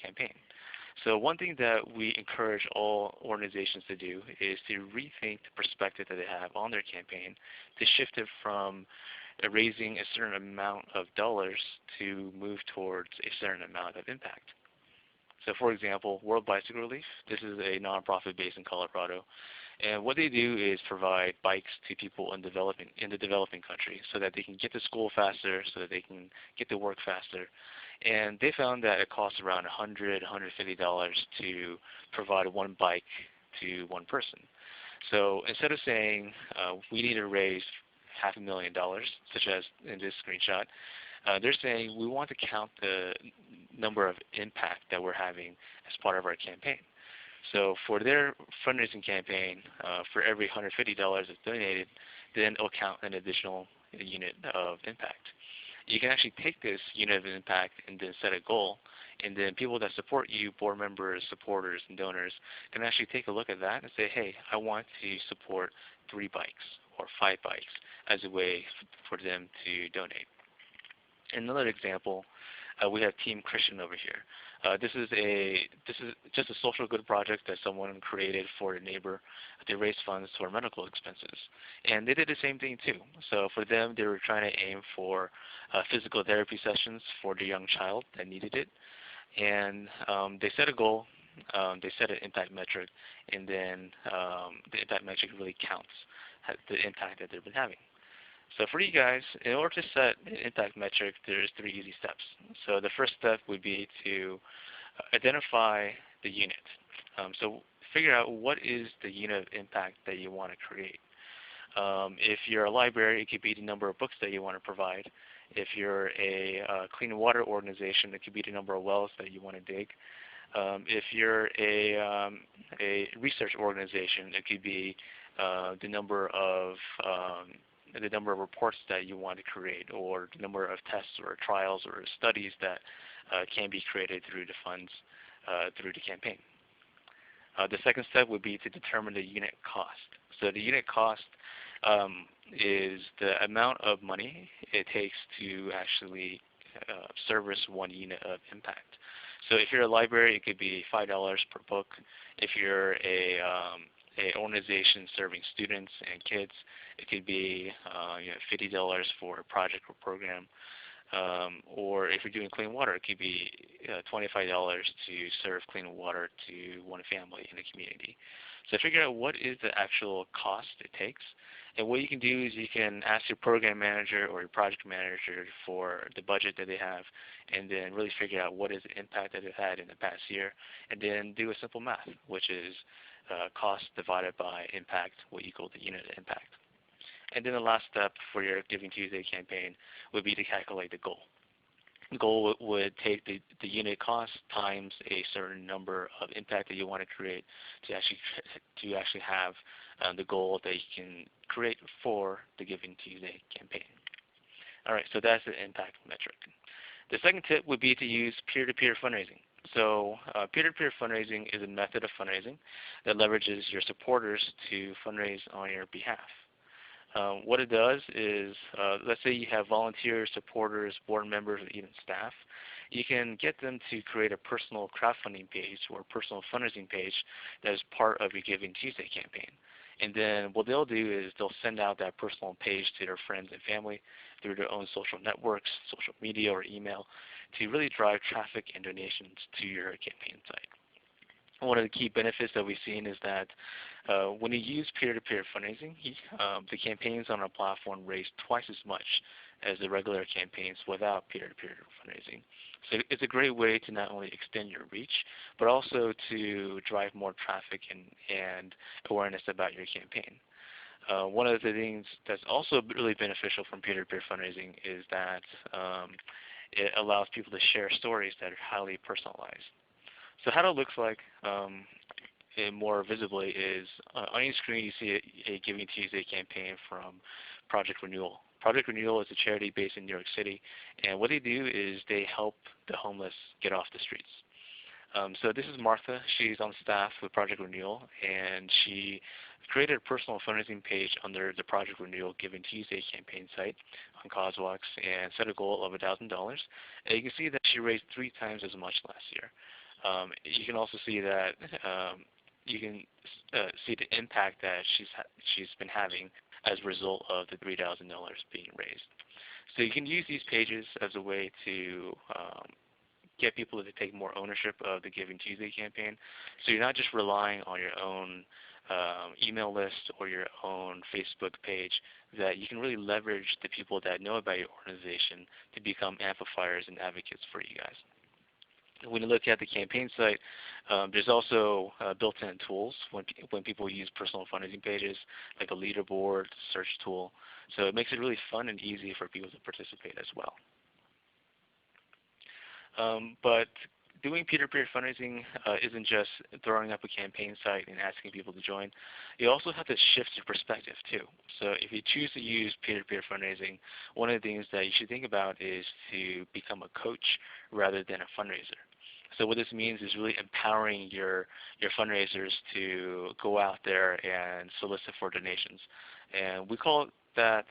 campaign. So one thing that we encourage all organizations to do is to rethink the perspective that they have on their campaign, to shift it from raising a certain amount of dollars to move towards a certain amount of impact. So for example, World Bicycle Relief, this is a nonprofit based in Colorado. And what they do is provide bikes to people in the developing countries so that they can get to school faster, so that they can get to work faster. And they found that it costs around $100, $150 to provide one bike to one person. So instead of saying we need to raise $500,000, such as in this screenshot, they're saying we want to count the number of impact that we're having as part of our campaign. So for their fundraising campaign, for every $150 that's donated, then it'll count an additional unit of impact. You can actually take this unit of impact and then set a goal, and then people that support you, board members, supporters, and donors, can actually take a look at that and say, hey, I want to support 3 bikes or 5 bikes as a way for them to donate. Another example, we have Team Christian over here. This is just a social good project that someone created for a neighbor. They raised funds for medical expenses, and they did the same thing too. So for them, they were trying to aim for physical therapy sessions for the young child that needed it, and they set a goal. They set an impact metric, and then the impact metric really counts the impact that they've been having. So for you guys, in order to set an impact metric, there's 3 easy steps. So the first step would be to identify the unit. So figure out what is the unit of impact that you want to create. If you're a library, it could be the number of books that you want to provide. If you're a clean water organization, it could be the number of wells that you want to dig. If you're a research organization, it could be the number of reports that you want to create, or the number of tests or trials or studies that can be created through the funds through the campaign. The second step would be to determine the unit cost. So the unit cost is the amount of money it takes to actually service 1 unit of impact. So if you're a library, it could be $5 per book. If you're a organization serving students and kids, it could be $50 for a project or program. Or if you're doing clean water, it could be $25 to serve clean water to one family in the community. So figure out what is the actual cost it takes. And what you can do is you can ask your program manager or your project manager for the budget that they have, and then really figure out what is the impact that they've had in the past year, and then do a simple math, which is cost divided by impact will equal the unit of impact. And then the last step for your Giving Tuesday campaign would be to calculate the goal. The goal would take the unit cost times a certain number of impact that you want to create to actually have the goal that you can create for the Giving Tuesday campaign. All right, so that's the impact metric. The second tip would be to use peer-to-peer fundraising. So peer-to-peer fundraising is a method of fundraising that leverages your supporters to fundraise on your behalf. What it does is, let's say you have volunteers, supporters, board members, or even staff. You can get them to create a personal crowdfunding page or a personal fundraising page that is part of your Giving Tuesday campaign. And then what they'll do is they'll send out that personal page to their friends and family through their own social networks, social media, or email to really drive traffic and donations to your campaign site. One of the key benefits that we've seen is that when you use peer-to-peer fundraising, the campaigns on our platform raise twice as much as the regular campaigns without peer-to-peer fundraising. So it's a great way to not only extend your reach, but also to drive more traffic and awareness about your campaign. One of the things that's also really beneficial from peer-to-peer fundraising is that it allows people to share stories that are highly personalized. So how it looks like more visibly is on your screen you see a Giving Tuesday campaign from Project Renewal. Project Renewal is a charity based in New York City, and what they do is they help the homeless get off the streets. So this is Martha. She's on staff with Project Renewal, and she created a personal fundraising page under the Project Renewal Giving Tuesday campaign site on Coswalks and set a goal of $1,000. And you can see that she raised 3 times as much last year. You can also see that you can see the impact that she's been having as a result of the $3,000 being raised. So you can use these pages as a way to get people to take more ownership of the Giving Tuesday campaign. So you're not just relying on your own email list or your own Facebook page, that you can really leverage the people that know about your organization to become amplifiers and advocates for you guys. When you look at the campaign site, there's also built-in tools when people use personal fundraising pages, like a leaderboard, search tool. So it makes it really fun and easy for people to participate as well. But doing peer-to-peer fundraising isn't just throwing up a campaign site and asking people to join. You also have to shift your perspective too. So if you choose to use peer-to-peer fundraising, one of the things that you should think about is to become a coach rather than a fundraiser. So what this means is really empowering your fundraisers to go out there and solicit for donations. And we call that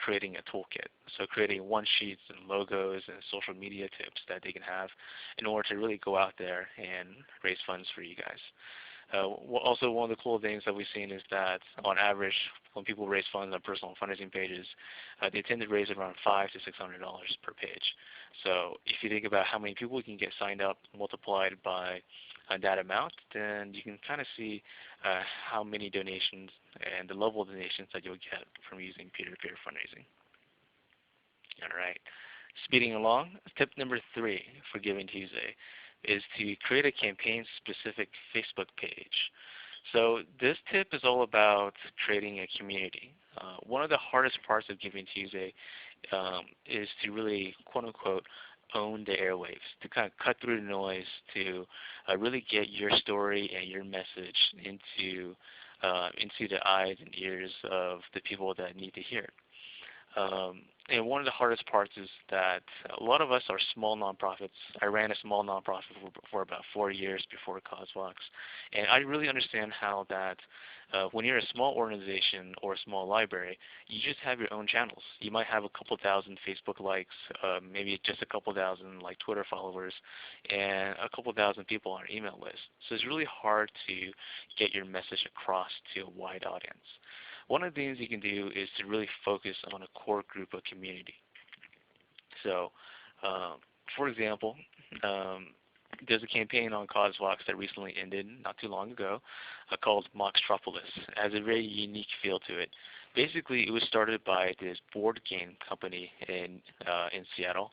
creating a toolkit. So creating one sheets and logos and social media tips that they can have in order to really go out there and raise funds for you guys. Also, one of the cool things that we've seen is that on average, when people raise funds on personal fundraising pages, they tend to raise around $500 to $600 per page. So if you think about how many people can get signed up multiplied by that amount, then you can kind of see how many donations and the level of donations that you'll get from using peer-to-peer fundraising. All right. Speeding along, tip number 3 for Giving Tuesday is to create a campaign-specific Facebook page. So this tip is all about creating a community. One of the hardest parts of Giving Tuesday is to really, quote-unquote, own the airwaves, to kind of cut through the noise, to really get your story and your message into the eyes and ears of the people that need to hear it. And one of the hardest parts is that a lot of us are small nonprofits. I ran a small nonprofit for about 4 years before CauseWalks, and I really understand how that when you're a small organization or a small library, you just have your own channels. You might have a couple thousand Facebook likes, maybe just a couple thousand like Twitter followers, and a couple thousand people on your email list. So it's really hard to get your message across to a wide audience. One of the things you can do is to really focus on a core group of community. So, for example, there's a campaign on CauseWalks that recently ended not too long ago called Moxtropolis. It has a very unique feel to it. Basically, it was started by this board game company in Seattle,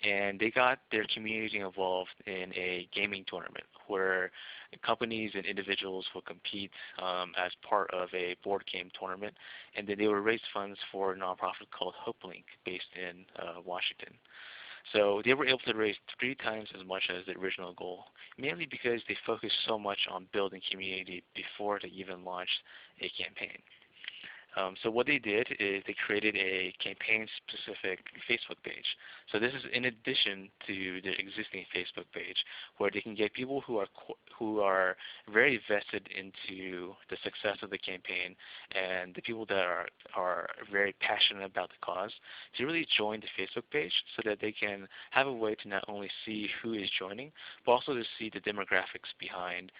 and they got their community involved in a gaming tournament where companies and individuals will compete as part of a board game tournament, and then they will raise funds for a nonprofit called HopeLink based in Washington. So they were able to raise 3 times as much as the original goal, mainly because they focused so much on building community before they even launched a campaign. So what they did is they created a campaign-specific Facebook page. So this is in addition to the existing Facebook page, where they can get people who are very vested into the success of the campaign and the people that are very passionate about the cause to really join the Facebook page, so that they can have a way to not only see who is joining, but also to see the demographics behind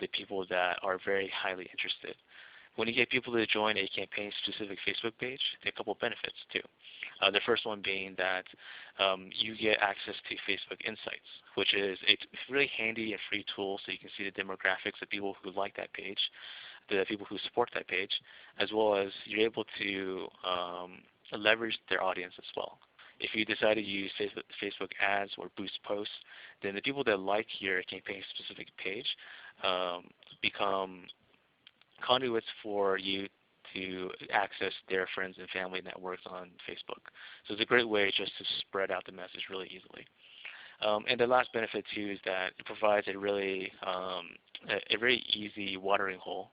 the people that are very highly interested. When you get people to join a campaign-specific Facebook page, there are a couple of benefits too. The first one being that you get access to Facebook Insights, which is a really handy and free tool so you can see the demographics of people who like that page, the people who support that page, as well as you're able to leverage their audience as well. If you decide to use Facebook ads or boost posts, then the people that like your campaign-specific page become conduits for you to access their friends and family networks on Facebook. So it's a great way just to spread out the message really easily. And the last benefit too is that it provides a really a very easy watering hole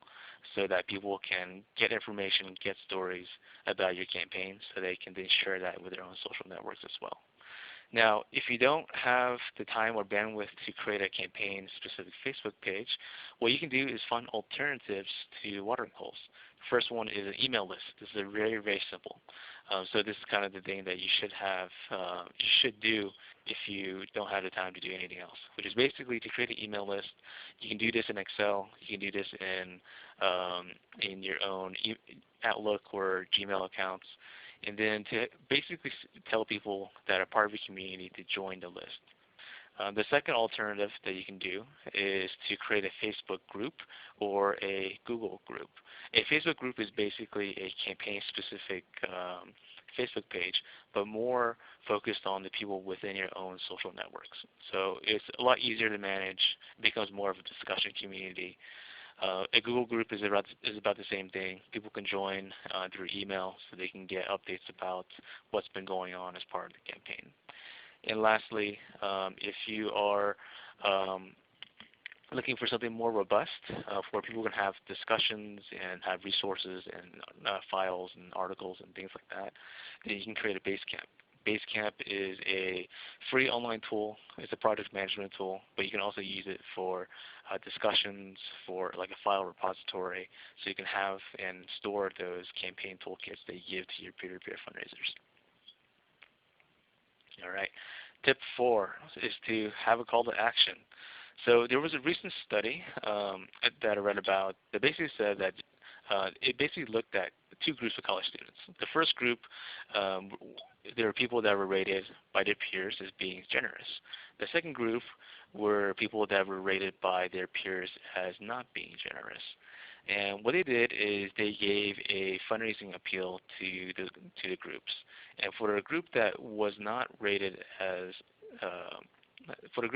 so that people can get information, get stories about your campaign, so they can then share that with their own social networks as well. Now, if you don't have the time or bandwidth to create a campaign-specific Facebook page, what you can do is find alternatives to watering holes. First one is an email list. This is very, very simple. So this is kind of the thing that you should have, you should do if you don't have the time to do anything else, which is basically to create an email list. You can do this in Excel. You can do this in your own Outlook or Gmail accounts, and then to basically tell people that are part of your community to join the list. The second alternative that you can do is to create a Facebook group or a Google group. A Facebook group is basically a campaign-specific Facebook page, but more focused on the people within your own social networks. So it's a lot easier to manage, becomes more of a discussion community. A Google group is about the same thing. People can join through email so they can get updates about what's been going on as part of the campaign. And lastly, if you are looking for something more robust, where people can have discussions and have resources and files and articles and things like that, then you can create a Basecamp. Basecamp is a free online tool. It's a project management tool, but you can also use it for discussions, for like a file repository, so you can have and store those campaign toolkits that you give to your peer-to-peer fundraisers. All right. Tip 4 is to have a call to action. So there was a recent study that I read about that basically said that it basically looked at two groups of college students. The first group, there were people that were rated by their peers as being generous. The second group were people that were rated by their peers as not being generous. And what they did is they gave a fundraising appeal to the groups. And for a group that was not rated as, for the group